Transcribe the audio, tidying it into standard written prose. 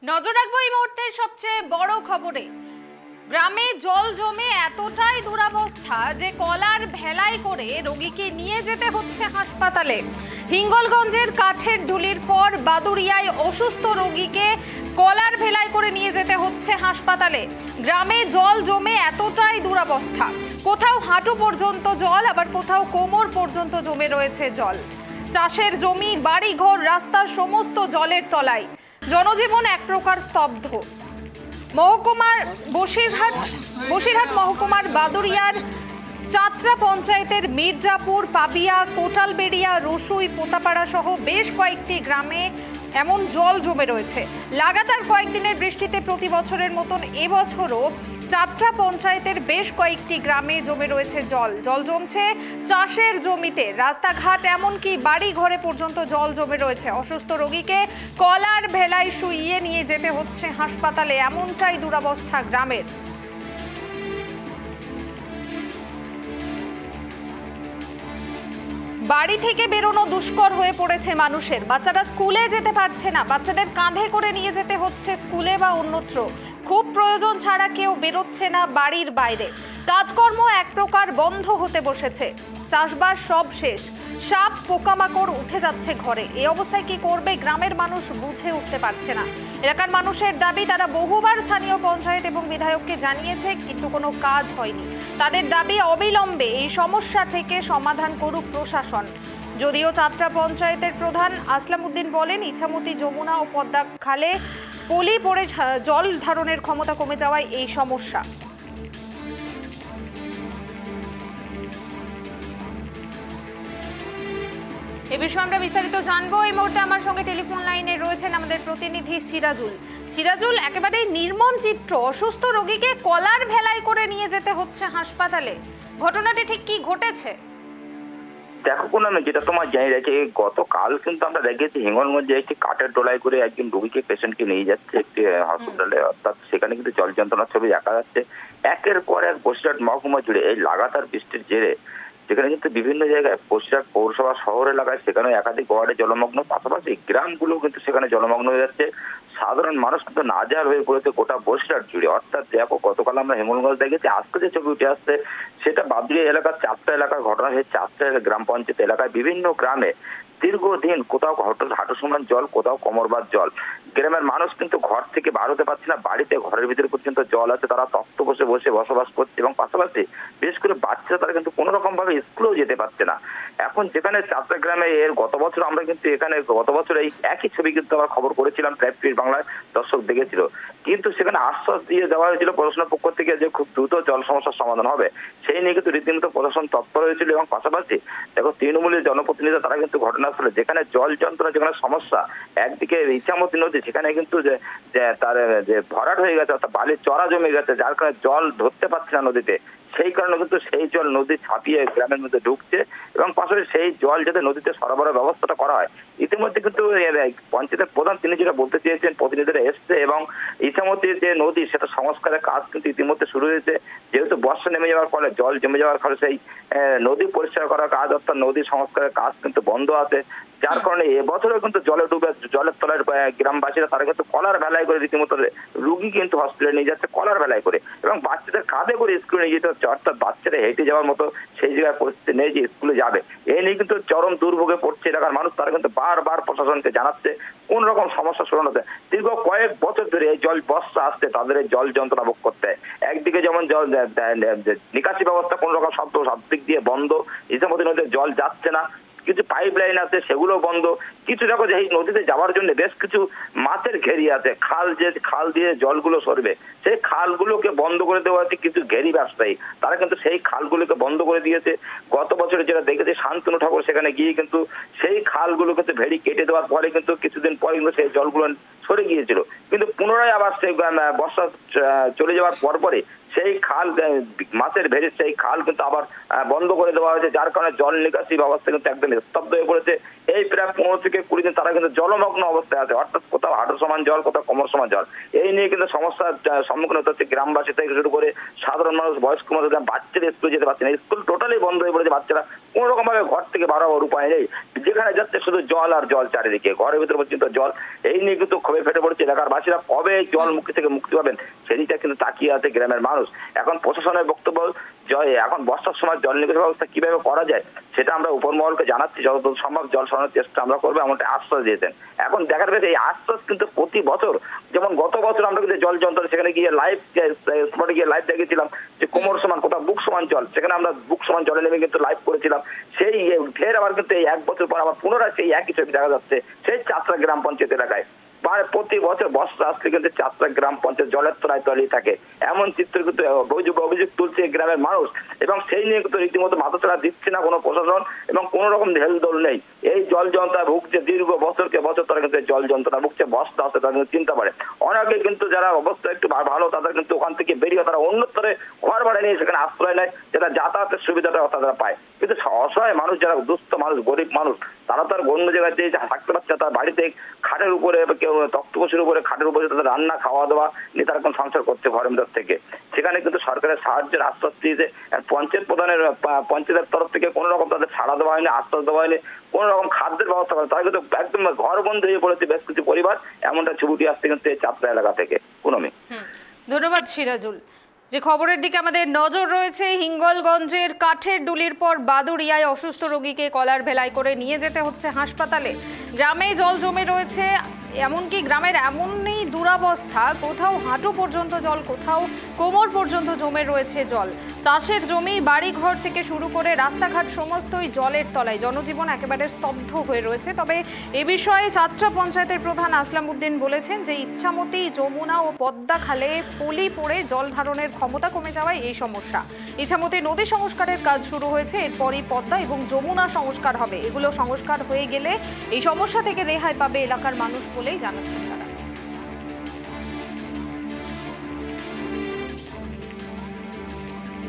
নজর রাখবো এই মুহূর্তের সবচেয়ে বড় খবরে। গ্রামে জল জমে এতটাই দুরবস্থা যে কলার ভেলায় করে রোগীকে নিয়ে যেতে হচ্ছে হাসপাতালে। হিঙ্গলগঞ্জের কাঠের ঢুলির পর বাদুড়িয়ায় অসুস্থ রোগীকে কলার ভেলায় করে নিয়ে যেতে হচ্ছে হাসপাতালে। গ্রামে জল জমে এতটাই দুরবস্থা, কোথাও হাঁটু পর্যন্ত জল, আবার কোথাও কোমর পর্যন্ত জমে রয়েছে জল। চাষের জমি, বাড়িঘর, রাস্তার সমস্ত জলের তলায়। জনজীবন এক প্রকার স্তব্ধ। মহকুমার বসিরহাট মহকুমার বাদুড়িয়ার চাত্রা পঞ্চায়েতের মির্জাপুর, পাবিয়া, কোটালবেড়িয়া, রসুই, পোতাপাড়া সহ বেশ কয়েকটি গ্রামে এমন জল জমে রয়েছে। লাগাতার কয়েকদিনের বৃষ্টিতে প্রতি বছরের মতন এবছরও চাত্রা পঞ্চায়েতের বেশ কয়েকটি গ্রামে জমে রয়েছে জল। জল জমছে চাষের জমিতে, রাস্তাঘাট, এমনকি বাড়ি ঘরে পর্যন্ত জল জমে রয়েছে। অসুস্থ রোগীকে কলার ভেলায় শুইয়ে নিয়ে যেতে হচ্ছে হাসপাতালে, এমনটাই দুরবস্থা গ্রামের। বাড়ি থেকে বেরোনো দুষ্কর হয়ে পড়েছে মানুষের। বাচ্চারা স্কুলে যেতে পারছে না, বাচ্চাদের কাঁধে করে নিয়ে যেতে হচ্ছে স্কুলে বা অন্যত্র। খুব প্রয়োজন ছাড়া কেউ বেরোচ্ছে না বাড়ির বাইরে। কাজকর্ম এক প্রকার বন্ধ হতে বসেছে, চাষবাস সব শেষ। সাপ পোকামাকড় উঠে যাচ্ছে ঘরে। এই অবস্থায় কি করবে গ্রামের মানুষ বুঝে উঠতে পারছে না। এলাকার মানুষের দাবি, তারা বহুবার স্থানীয় পঞ্চায়েত এবং বিধায়ককে জানিয়েছে, কিন্তু কোনো কাজ হয়নি। তাদের দাবি অবিলম্বে এই সমস্যা থেকে সমাধান করুক প্রশাসন। যদিও চাত্রা পঞ্চায়েতের প্রধান আসলাম উদ্দিন বলেন, ইছামতি, যমুনা ও পদ্মা খালে পলি পড়ে জল ধারণের ক্ষমতা কমে যাওয়ায় এই সমস্যা। এ বিষয়ে আমরা বিস্তারিত জানবো। এই মুহূর্তে আমার সঙ্গে টেলিফোন লাইনে রয়েছেন আমাদের প্রতিনিধি সিরাজুল। সিরাজুল, একেবারে নির্মম চিত্র, অসুস্থ রোগীকে কলার ভেলায় করে নিয়ে যেতে হচ্ছে হাসপাতালে। ঘটনাটি ঠিক কি ঘটেছে? দেখো আমি যেটা তোমার জানি রাখি, গতকাল কিন্তু আমরা দেখেছি হিঙ্গলগঞ্জে একটি কাঠের ডোলায় করে একজন রোগীকে, পেশেন্টকে নিয়ে যাচ্ছে একটি হসপিটালে। অর্থাৎ সেখানে কিন্তু জল যন্ত্রণার ছবি দেখা যাচ্ছে। একের পর এক বসিরহাট মহকুমা জুড়ে এই লাগাতার বৃষ্টির জেরে, যেখানে কিন্তু বিভিন্ন জায়গায় বসিরহাট পৌরসভা শহর এলাকায় সেখানে একাধিক ওয়ার্ডে জলমগ্ন, পাশাপাশি গ্রামগুলো কিন্তু সেখানে জলমগ্ন হয়ে যাচ্ছে। সাধারণ মানুষ কিন্তু নাজার হয়ে পড়েছে গোটা বসিরহাট জুড়ে। অর্থাৎ দেখো, গতকাল আমরা হিঙ্গলগঞ্জ দেখেছি, আজকে যে ছবি উঠে আসছে সেটা বাদুড়িয়া এলাকার চারটা এলাকার ঘটনা। সেই চারটা গ্রাম পঞ্চায়েত এলাকায় বিভিন্ন গ্রামে দীর্ঘদিন কোথাও হাঁটু সমান জল, কোথাও কোমরবাদ জল। গ্রামের মানুষ কিন্তু ঘর থেকে বার হতে পারছে না, বাড়িতে ঘরের ভিতরে পর্যন্ত জল আছে। তারা তক্ত বসে বসে বসবাস করছে এবং পাশাপাশি বিশেষ করে বাচ্চারা, তারা কিন্তু কোনো রকম ভাবে স্কুলেও যেতে পারছে না। এখন যেখানে চাত্রা গ্রামে গত বছর আমরা কিন্তু এখানে গত বছর এই একই ছবি কিন্তু আমরা খবর করেছিলাম, প্রাইভেট বাংলায় দর্শক দেখেছিল। কিন্তু সেখানে আশ্বাস দিয়ে দেওয়া হয়েছিল প্রশাসনের পক্ষ থেকে যে খুব দ্রুত জল সমস্যার সমাধান হবে। সেই নিয়ে কিন্তু রীতিমতো প্রশাসন তৎপর হয়েছিল। এবং পাশাপাশি দেখো, তৃণমূলের জনপ্রতিনিধি তারা কিন্তু ঘটনাস্থলে, যেখানে জল যন্ত্রণা, যেখানে সমস্যা, একদিকে ইছামতি নদী, সেখানে কিন্তু যে তার যে ভরাট হয়ে গেছে, অর্থাৎ বালির চড়া জমে গেছে, যার কারণে জল ধরতে পারছে না নদীতে। সেই কারণে কিন্তু সেই জল নদী ছাপিয়ে গ্রামের মধ্যে ঢুকছে এবং পাশাপাশি সেই জল যাতে নদীতে সরবরাহ ব্যবস্থাটা করা হয়। ইতিমধ্যে কিন্তু পঞ্চায়েতের প্রধান তিনি যেটা বলতে চেয়েছেন, প্রতিনিধিরা এসছে এবং ইছামতির যে নদী, সেটা সংস্কারের কাজ কিন্তু ইতিমধ্যে শুরু হয়েছে। যেহেতু বর্ষা নেমে যাওয়ার ফলে, জল জমে যাওয়ার ফলে সেই নদী পরিষ্কার করার কাজ, অর্থাৎ নদী সংস্কারের কাজ কিন্তু বন্ধ আছে। যার কারণে এবছরও কিন্তু জলে ডুবে জলের তলার গ্রামবাসীরা তারা কিন্তু কলার ভেলায় করে রীতিমতো রুগী কিন্তু হসপিটালে নিয়ে যাচ্ছে কলার ভেলায় করে, এবং বাচ্চাদের কাঁধে করে স্কুলে নিয়ে যেতে হচ্ছে। অর্থাৎ বাচ্চারা হেঁটে যাওয়ার মতো সেই জায়গায় পরিস্থিতি নেই যে স্কুলে যাবে। এই নিয়ে কিন্তু চরম দুর্ভোগে পড়ছে এলাকার মানুষ। তারা কিন্তু বারবার প্রশাসনকে জানাচ্ছে কোন রকম সমস্যা শুরু হতে। দীর্ঘ কয়েক বছর ধরে এই জল বর্ষা আসছে, তাদের এই জল যন্ত্রণা ভোগ করতে হয়। একদিকে যেমন জল নিকাশি ব্যবস্থা কোন রকম সব দিক দিয়ে বন্ধ, ইছামতি নদীতে জল যাচ্ছে না। কিছু পাইপ লাইন আছে সেগুলো বন্ধ। কিছু দেখো যে এই নদীতে যাওয়ার জন্য বেশ কিছু মাছের ঘেরি আছে, খাল দিয়ে জলগুলো সরবে, সেই খালগুলোকে বন্ধ করে দেওয়া হয়েছে কিছু ঘেরি ব্যবসায়ী। তারা কিন্তু সেই খালগুলোকে বন্ধ করে দিয়েছে। গত বছরে যেটা দেখেছে, শান্তনু ঠাকুর সেখানে গিয়ে কিন্তু সেই খালগুলো কিন্তু ভেড়ি কেটে দেওয়ার পরে কিন্তু কিছুদিন পরে কিন্তু সেই জলগুলো সরে গিয়েছিল। কিন্তু পুনরায় আবার সেই বর্ষা চলে যাওয়ার পরে সেই খাল, মাছের ভেড়ির সেই খাল কিন্তু আবার বন্ধ করে দেওয়া হয়েছে। যার কারণে জল নিকাশি ব্যবস্থা কিন্তু একদম স্তব্ধ হয়ে পড়েছে। এই প্রায় 15 থেকে 20 দিন তারা কিন্তু জলমগ্ন অবস্থায় আছে। অর্থাৎ কোথাও হাঁটু সমান জল, কোথাও কোমর সমান জল। এই নিয়ে কিন্তু সমস্যার সম্মুখীন হতে হচ্ছে গ্রামবাসী থেকে শুরু করে সাধারণ মানুষ, বয়স্ক মানুষ। বাচ্চারা স্কুলে যেতে পারছে না, স্কুল টোটালি বন্ধ হয়ে পড়েছে। বাচ্চারা কোন রকম ভাবে ঘর থেকে বার হওয়ার উপায় নেই, যেখানে যাচ্ছে শুধু জল আর জল, চারিদিকে ঘরের ভিতরে পর্যন্ত জল। এই নিয়ে কিন্তু খুব কবে ফেটে পড়ছে, এলাকার বাসীরা কবে জল মুক্তি থেকে মুক্তি পাবেন সেদিকটা কিন্তু তাকিয়ে আছে গ্রামের মানুষ। এখন প্রশাসনের বক্তব্য এখন বর্ষার সময় জল নিকাশ ব্যবস্থা কিভাবে করা যায় সেটা আমরা উপরমহলকে জানাচ্ছি, যতদূর সম্ভব জল সরানোর চেষ্টা আমরা করবো এমনটা আশ্বাস দিয়েছেন। এখন দেখার গেছে এই আশ্বাস কিন্তু প্রতি বছর, যেমন গত বছর আমরা কিন্তু জল যন্ত্র সেখানে গিয়ে লাইভ স্পটে গিয়ে লাইভ দেখেছিলাম যে কোমর সমান কোথাও বুক সমান জল, সেখানে আমরা বুক সমান জলে নেমে কিন্তু লাইভ করেছিলাম। সেই ফের আবার কিন্তু এই 1 বছর পর আবার পুনরায় সেই একই ছবি দেখা যাচ্ছে সেই চাতরা গ্রাম পঞ্চায়েত এলাকায়। প্রতি বছর বর্ষা আসলে কিন্তু চাতরা গ্রাম পঞ্চায়েত জলের তলায় তলিয়ে থাকে, এমন চিত্র কিন্তু অভিযোগ তুলছে গ্রামের মানুষ। এবং সেই নিয়ে কিন্তু রীতিমতো মাথাছাড়া দিচ্ছে না কোনো প্রশাসন এবং কোনো রকম হেলদোল নেই। এই জল যন্ত্রণা ভুগছে দীর্ঘ বছরকে বছর তারা কিন্তু জল যন্ত্রণা ভুগছে, বর্ষা আসে তারা কিন্তু চিন্তা করে। অনেকে কিন্তু যারা অবস্থা একটু ভালো তাদের কিন্তু ওখান থেকে বেরিয়ে তারা অন্যত্রে ঘর ভাড়া নিয়ে সেখানে আশ্রয় নেয়, যেটা যাতায়াতের সুবিধাটা তারা পায়। কিন্তু অসহায় মানুষ যারা দুস্থ মানুষ গরিব মানুষ তারা তো আর অন্য জায়গায় থাকতে পারছে, তার বাড়িতে খাটের উপরে কেউ তক্তপোষের উপরে খাটের উপরে তাদের রান্না খাওয়া দাওয়া নিয়ে তারা এখন সংসার করছে ঘরের মধ্যে থেকে। সেখানে কিন্তু সরকারের সাহায্যের আশ্বাস দিয়েছে, পঞ্চায়েত প্রধানের পঞ্চায়েতের তরফ থেকে কোনো রকম তাদের ছাড়া দেওয়া হয়নি, আশ্বাস দেওয়া হয়নি, কোনো রকম খাদ্যের ব্যবস্থা করে। তারা কিন্তু একদম ঘর বন্ধ হয়ে পড়েছে বেশ কিছু পরিবার, এমনটা ছবিটি আসছে কিন্তু এই চাতরা এলাকা থেকে। পুনমি, ধন্যবাদ সিরাজুল। যে খবরের দিকে আমাদের নজর রয়েছে, হিঙ্গলগঞ্জের কাঠের ডুলির পর বাদুড়িয়ায় অসুস্থ রোগীকে কলার ভেলায় করে নিয়ে যেতে হচ্ছে হাসপাতালে। গ্রামে জল জমে রয়েছে, এমনকি গ্রামের এমনই দুরবস্থা, কোথাও হাঁটু পর্যন্ত জল, কোথাও কোমর পর্যন্ত জমে রয়েছে জল। চাষের জমি, বাড়ি ঘর থেকে শুরু করে রাস্তাঘাট সমস্তই জলের তলায়, জনজীবন একেবারে স্তব্ধ হয়ে রয়েছে। তবে এ বিষয়ে চাতরা পঞ্চায়েতের প্রধান আসলাম উদ্দিন বলেছেন যে ইচ্ছামতি যমুনা ও পদ্মা খালে পলি পড়ে জল ধারণের ক্ষমতা কমে যাওয়ায় এই সমস্যা। ইচ্ছামতি নদী সংস্কারের কাজ শুরু হয়েছে, এরপরই পদ্মা এবং যমুনা সংস্কার হবে। এগুলো সংস্কার হয়ে গেলে এই সমস্যা থেকে রেহাই পাবে এলাকার মানুষ বলেই জানাচ্ছেন তারা।